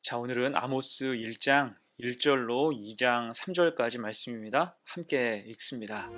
자, 오늘은 아모스 1장 1절로 2장 3절까지 말씀입니다. 함께 읽습니다.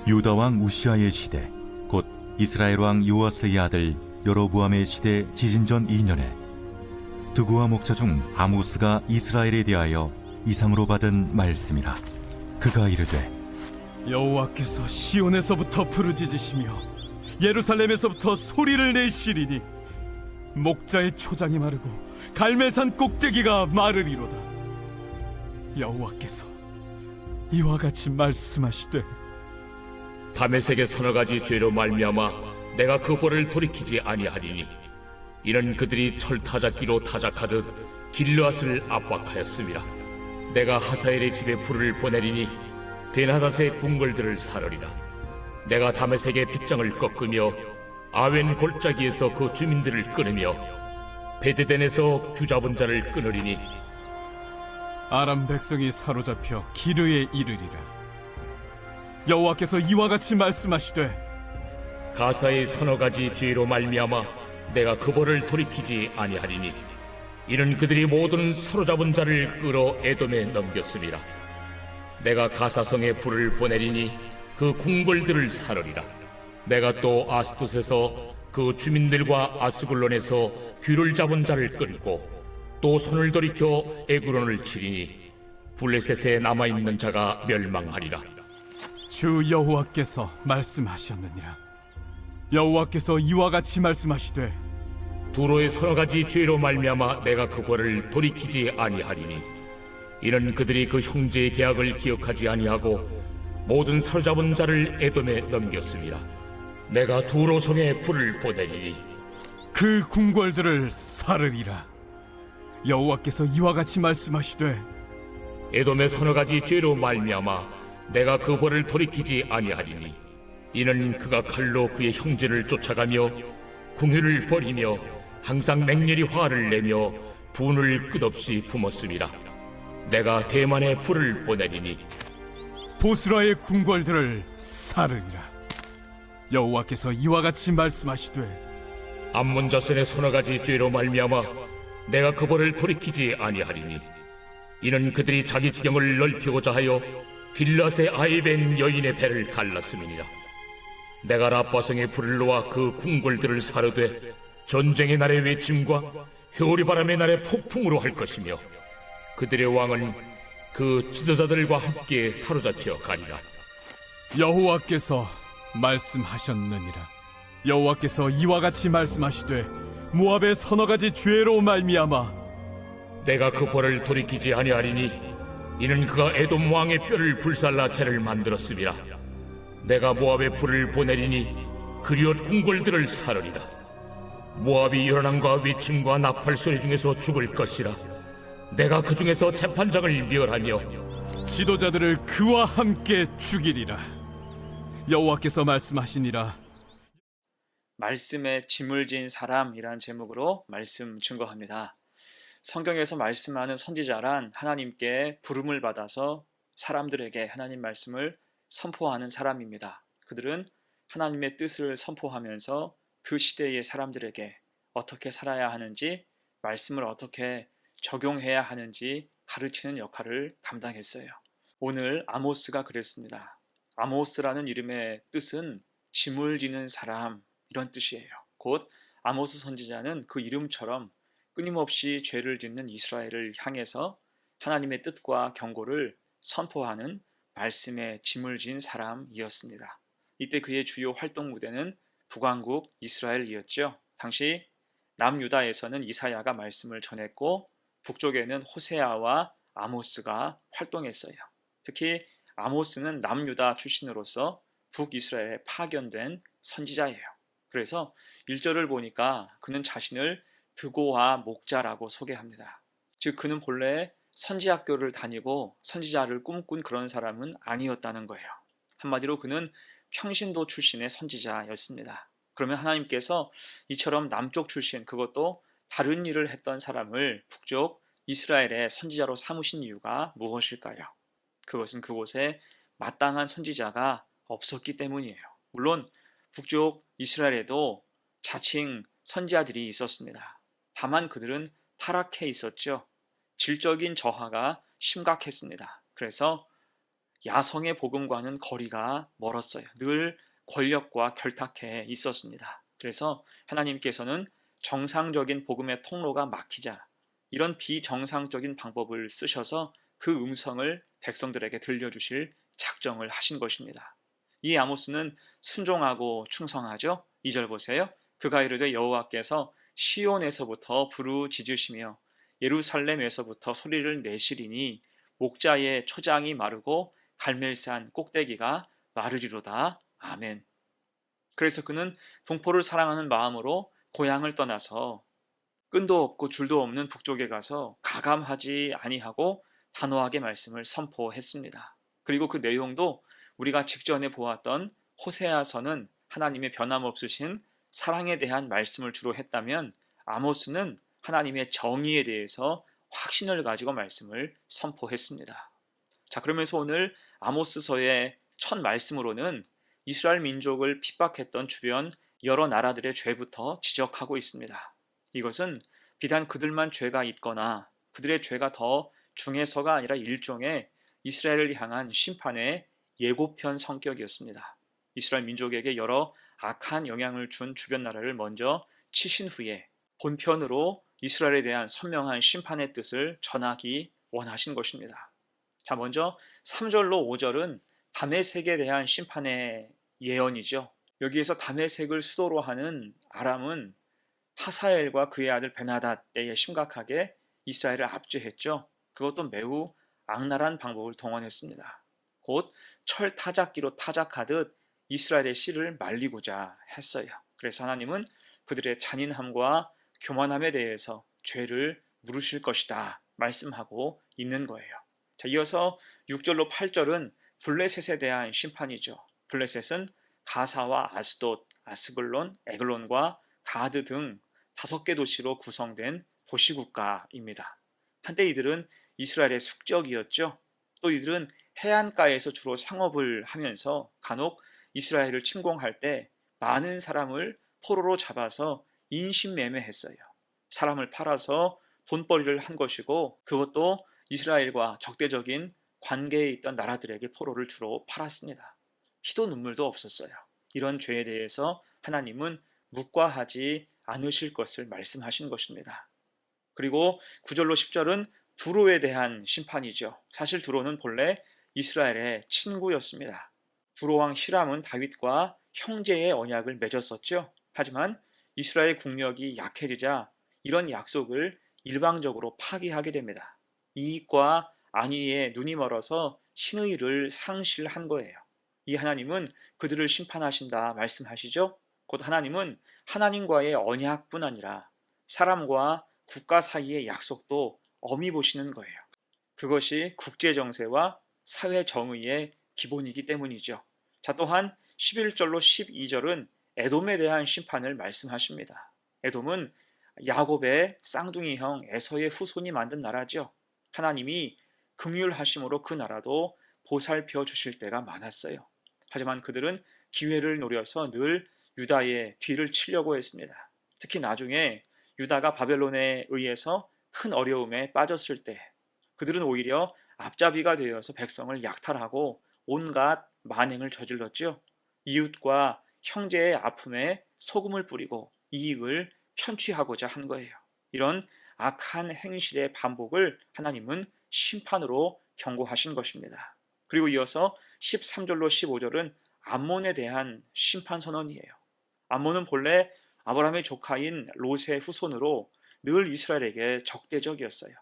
유다 왕 우시아의 시대, 곧 이스라엘 왕 요아스의 아들 여로보암의 시대 지진전 2년에 드구와 목자 중 아모스가 이스라엘에 대하여 이상으로 받은 말씀이라. 그가 이르되, 여호와께서 시온에서부터 부르짖으시며 예루살렘에서부터 소리를 내시리니 목자의 초장이 마르고 갈멜산 꼭대기가 마르리로다. 여호와께서 이와 같이 말씀하시되, 다메섹의 서너 가지 죄로 말미암아 내가 그 벌을 돌이키지 아니하리니 이는 그들이 철타작기로 타작하듯 길르앗을 압박하였음이라. 내가 하사엘의 집에 불을 보내리니 베나닷의 궁궐들을 사르리라. 내가 다메섹의 빗장을 꺾으며 아웬 골짜기에서 그 주민들을 끊으며 베데덴에서 규잡은 자를 끊으리니 아람 백성이 사로잡혀 기르에 이르리라. 여호와께서 이와 같이 말씀하시되, 가사의 서너 가지 죄로 말미암아 내가 그 벌을 돌이키지 아니하리니 이는 그들이 모든 사로잡은 자를 끌어 에돔에 넘겼음이라. 내가 가사성에 불을 보내리니 그 궁궐들을 사르리라. 내가 또 아스돗에서 그 주민들과 아스글론에서 귀를 잡은 자를 끌고 또 손을 돌이켜 에그론을 치리니 블레셋에 남아있는 자가 멸망하리라. 주 여호와께서 말씀하셨느니라. 여호와께서 이와 같이 말씀하시되, 두로의 서너 가지 죄로 말미암아 내가 그 벌을 돌이키지 아니하리니 이는 그들이 그 형제의 계약을 기억하지 아니하고 모든 사로잡은 자를 에돔에 넘겼습니다. 내가 두로 성에 불을 보내리니 그 궁궐들을 사르리라. 여호와께서 이와 같이 말씀하시되, 에돔의 서너 가지 죄로 말미암아 내가 그 벌을 돌이키지 아니하리니 이는 그가 칼로 그의 형제를 쫓아가며 궁유를 버리며 항상 맹렬히 화를 내며 분을 끝없이 품었음이라. 내가 대만에 불을 보내리니 보스라의 궁궐들을 사르리라. 여호와께서 이와 같이 말씀하시되, 암몬 자손의 서너 가지 죄로 말미암아 내가 그 벌을 돌이키지 아니하리니 이는 그들이 자기 지경을 넓히고자 하여 빌랏의 아이벤 여인의 배를 갈랐음이니라. 내가 라빠성의 불을 놓아 그 궁궐들을 사르되 전쟁의 날의 외침과 효리바람의 날의 폭풍으로 할 것이며 그들의 왕은 그 지도자들과 함께 사로잡혀 가리라. 여호와께서 말씀하셨느니라. 여호와께서 이와 같이 말씀하시되, 모압의 서너 가지 죄로 말미암아 내가 그 벌을 돌이키지 아니하리니 이는 그가 에돔 왕의 뼈를 불살라 채를 만들었음이라. 내가 모압의 불을 보내리니 그리옷 궁궐들을 사르리라. 모압이 요란함과 외침과 나팔 소리 중에서 죽을 것이라. 내가 그 중에서 재판장을 멸하며 지도자들을 그와 함께 죽이리라. 여호와께서 말씀하시니라. 말씀에 짐을 진 사람이란 제목으로 말씀 증거합니다. 성경에서 말씀하는 선지자란 하나님께 부름을 받아서 사람들에게 하나님 말씀을 선포하는 사람입니다. 그들은 하나님의 뜻을 선포하면서 그 시대의 사람들에게 어떻게 살아야 하는지, 말씀을 어떻게 적용해야 하는지 가르치는 역할을 감당했어요. 오늘 아모스가 그랬습니다. 아모스라는 이름의 뜻은 짐을 지는 사람, 이런 뜻이에요. 곧 아모스 선지자는 그 이름처럼 끊임없이 죄를 짓는 이스라엘을 향해서 하나님의 뜻과 경고를 선포하는 말씀에 짐을 진 사람이었습니다. 이때 그의 주요 활동 무대는 북왕국 이스라엘이었죠. 당시 남유다에서는 이사야가 말씀을 전했고 북쪽에는 호세아와 아모스가 활동했어요. 특히 아모스는 남유다 출신으로서 북이스라엘에 파견된 선지자예요. 그래서 1절을 보니까 그는 자신을 드고와 목자라고 소개합니다. 즉 그는 본래 선지학교를 다니고 선지자를 꿈꾼 그런 사람은 아니었다는 거예요. 한마디로 그는 평신도 출신의 선지자였습니다. 그러면 하나님께서 이처럼 남쪽 출신, 그것도 다른 일을 했던 사람을 북쪽 이스라엘의 선지자로 삼으신 이유가 무엇일까요? 그것은 그곳에 마땅한 선지자가 없었기 때문이에요. 물론 북쪽 이스라엘에도 자칭 선지자들이 있었습니다. 다만 그들은 타락해 있었죠. 질적인 저하가 심각했습니다. 그래서 야성의 복음과는 거리가 멀었어요. 늘 권력과 결탁해 있었습니다. 그래서 하나님께서는 정상적인 복음의 통로가 막히자 이런 비정상적인 방법을 쓰셔서 그 음성을 백성들에게 들려주실 작정을 하신 것입니다. 이 아모스는 순종하고 충성하죠. 2절 보세요. 그가 이르되 여호와께서 시온에서부터 부르짖으시며 예루살렘에서부터 소리를 내시리니 목자의 초장이 마르고 갈멜산 꼭대기가 마르리로다. 아멘. 그래서 그는 동포를 사랑하는 마음으로 고향을 떠나서 끈도 없고 줄도 없는 북쪽에 가서 가감하지 아니하고 단호하게 말씀을 선포했습니다. 그리고 그 내용도 우리가 직전에 보았던 호세아서는 하나님의 변함없으신 사랑에 대한 말씀을 주로 했다면 아모스는 하나님의 정의에 대해서 확신을 가지고 말씀을 선포했습니다. 자, 그러면서 오늘 아모스서의 첫 말씀으로는 이스라엘 민족을 핍박했던 주변 여러 나라들의 죄부터 지적하고 있습니다. 이것은 비단 그들만 죄가 있거나 그들의 죄가 더 중해서가 아니라 일종의 이스라엘을 향한 심판의 예고편 성격이었습니다. 이스라엘 민족에게 여러 악한 영향을 준 주변 나라를 먼저 치신 후에 본편으로 이스라엘에 대한 선명한 심판의 뜻을 전하기 원하신 것입니다. 자, 먼저 3절로 5절은 다메섹에 대한 심판의 예언이죠. 여기에서 다메섹을 수도로 하는 아람은 하사엘과 그의 아들 베나닷 때에 심각하게 이스라엘을 압제했죠. 그것도 매우 악랄한 방법을 동원했습니다. 곧 철 타작기로 타작하듯 이스라엘의 씨를 말리고자 했어요. 그래서 하나님은 그들의 잔인함과 교만함에 대해서 죄를 물으실 것이다 말씀하고 있는 거예요. 자, 이어서 6절로 8절은 블레셋에 대한 심판이죠. 블레셋은 가사와 아스돗, 아스글론, 에글론과 가드 등 5개 도시로 구성된 도시국가입니다. 한때 이들은 이스라엘의 숙적이었죠. 또 이들은 해안가에서 주로 상업을 하면서 간혹 이스라엘을 침공할 때 많은 사람을 포로로 잡아서 인신매매했어요. 사람을 팔아서 돈벌이를 한 것이고 그것도 이스라엘과 적대적인 관계에 있던 나라들에게 포로를 주로 팔았습니다. 피도 눈물도 없었어요. 이런 죄에 대해서 하나님은 묵과하지 않으실 것을 말씀하신 것입니다. 그리고 9절로 10절은 두로에 대한 심판이죠. 사실 두로는 본래 이스라엘의 친구였습니다. 두로 왕 히람은 다윗과 형제의 언약을 맺었었죠. 하지만 이스라엘 국력이 약해지자 이런 약속을 일방적으로 파기하게 됩니다. 이익과 안위에 눈이 멀어서 신의를 상실한 거예요. 이 하나님은 그들을 심판하신다 말씀하시죠. 곧 하나님은 하나님과의 언약뿐 아니라 사람과 국가 사이의 약속도 엄히 보시는 거예요. 그것이 국제 정세와 사회 정의의 기본이기 때문이죠. 자, 또한 11절로 12절은 에돔에 대한 심판을 말씀하십니다. 에돔은 야곱의 쌍둥이 형 에서의 후손이 만든 나라죠. 하나님이 긍휼하심으로 그 나라도 보살펴 주실 때가 많았어요. 하지만 그들은 기회를 노려서 늘 유다의 뒤를 치려고 했습니다. 특히 나중에 유다가 바벨론에 의해서 큰 어려움에 빠졌을 때 그들은 오히려 앞잡이가 되어서 백성을 약탈하고 온갖 만행을 저질렀죠. 이웃과 형제의 아픔에 소금을 뿌리고 이익을 편취하고자 한 거예요. 이런 악한 행실의 반복을 하나님은 심판으로 경고하신 것입니다. 그리고 이어서 13절로 15절은 암몬에 대한 심판 선언이에요. 암몬은 본래 아브라함의 조카인 롯의 후손으로 늘 이스라엘에게 적대적이었어요.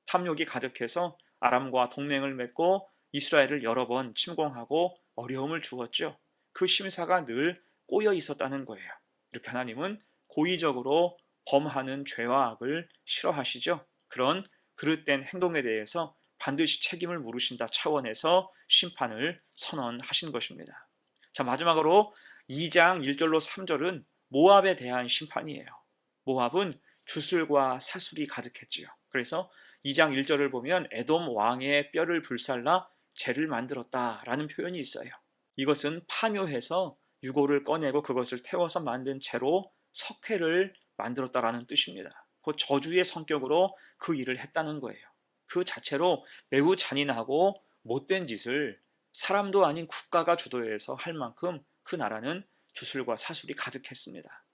탐욕이 가득해서 아람과 동맹을 맺고 이스라엘을 여러 번 침공하고 어려움을 주었죠. 그 심사가 늘 꼬여 있었다는 거예요. 이렇게 하나님은 고의적으로 범하는 죄와 악을 싫어하시죠. 그런 그릇된 행동에 대해서 반드시 책임을 물으신다 차원에서 심판을 선언하신 것입니다. 자, 마지막으로 2장 1절로 3절은 모압에 대한 심판이에요. 모압은 주술과 사술이 가득했지요. 그래서 2장 1절을 보면 에돔 왕의 뼈를 불살라 재를 만들었다라는 표현이 있어요. 이것은 파묘해서 유골을 꺼내고 그것을 태워서 만든 재로 석회를 만들었다라는 뜻입니다. 곧 저주의 성격으로 그 일을 했다는 거예요. 그 자체로 매우 잔인하고 못된 짓을 사람도 아닌 국가가 주도해서 할 만큼 그 나라는 주술과 사술이 가득했습니다.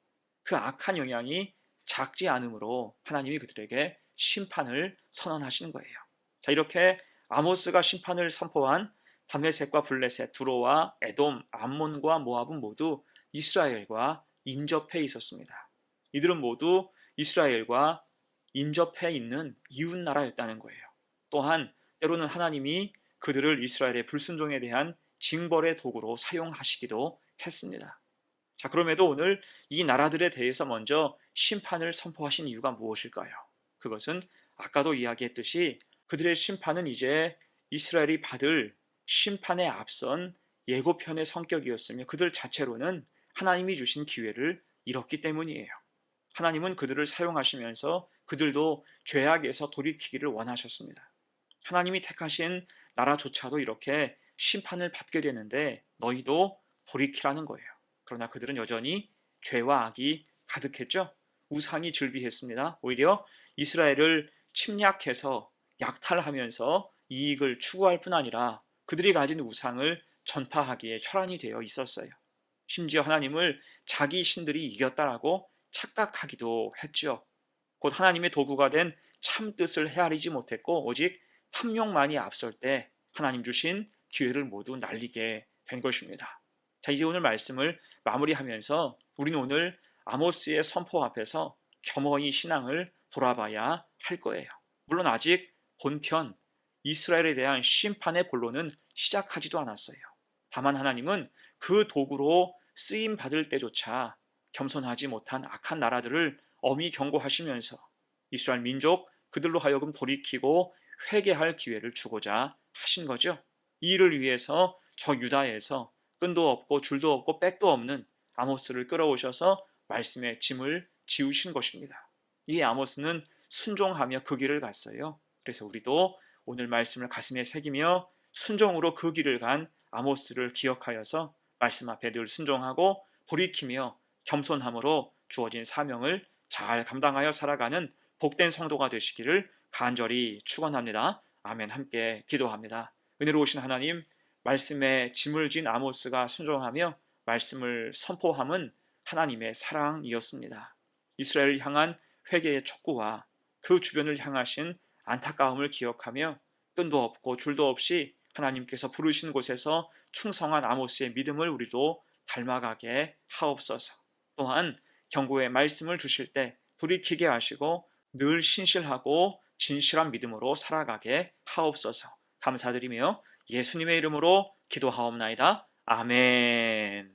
그 악한 영향이 작지 않으므로 하나님이 그들에게 심판을 선언하시는 거예요. 자, 이렇게 아모스가 심판을 선포한 담메색과 블레셋, 두로와 에돔, 암몬과 모압은 모두 이스라엘과 인접해 있었습니다. 이들은 모두 이스라엘과 인접해 있는 이웃 나라였다는 거예요. 또한 때로는 하나님이 그들을 이스라엘의 불순종에 대한 징벌의 도구로 사용하시기도 했습니다. 자, 그럼에도 오늘 이 나라들에 대해서 먼저 심판을 선포하신 이유가 무엇일까요? 그것은 아까도 이야기했듯이 그들의 심판은 이제 이스라엘이 받을 심판에 앞선 예고편의 성격이었으며 그들 자체로는 하나님이 주신 기회를 잃었기 때문이에요. 하나님은 그들을 사용하시면서 그들도 죄악에서 돌이키기를 원하셨습니다. 하나님이 택하신 나라조차도 이렇게 심판을 받게 되는데 너희도 돌이키라는 거예요. 그러나 그들은 여전히 죄와 악이 가득했죠. 우상이 즐비했습니다. 오히려 이스라엘을 침략해서 약탈하면서 이익을 추구할 뿐 아니라 그들이 가진 우상을 전파하기에 혈안이 되어 있었어요. 심지어 하나님을 자기 신들이 이겼다라고 착각하기도 했죠. 곧 하나님의 도구가 된 참뜻을 헤아리지 못했고 오직 탐욕만이 앞설 때 하나님 주신 기회를 모두 날리게 된 것입니다. 자, 이제 오늘 말씀을 마무리하면서 우리는 오늘 아모스의 선포 앞에서 겸허히 신앙을 돌아봐야 할 거예요. 물론 아직 본편 이스라엘에 대한 심판의 본론은 시작하지도 않았어요. 다만 하나님은 그 도구로 쓰임 받을 때조차 겸손하지 못한 악한 나라들을 엄히 경고하시면서 이스라엘 민족 그들로 하여금 돌이키고 회개할 기회를 주고자 하신 거죠. 이 일을 위해서 저 유다에서 끈도 없고 줄도 없고 백도 없는 아모스를 끌어오셔서 말씀의 짐을 지우신 것입니다. 이 아모스는 순종하며 그 길을 갔어요. 그래서 우리도 오늘 말씀을 가슴에 새기며 순종으로 그 길을 간 아모스를 기억하여서 말씀 앞에 늘 순종하고 돌이키며 겸손함으로 주어진 사명을 잘 감당하여 살아가는 복된 성도가 되시기를 간절히 축원합니다. 아멘. 함께 기도합니다. 은혜로우신 하나님, 말씀에 짐을 진 아모스가 순종하며 말씀을 선포함은 하나님의 사랑이었습니다. 이스라엘을 향한 회개의 촉구와 그 주변을 향하신 안타까움을 기억하며 끈도 없고 줄도 없이 하나님께서 부르신 곳에서 충성한 아모스의 믿음을 우리도 닮아가게 하옵소서. 또한 경고의 말씀을 주실 때 돌이키게 하시고 늘 신실하고 진실한 믿음으로 살아가게 하옵소서. 감사드리며 예수님의 이름으로 기도하옵나이다. 아멘.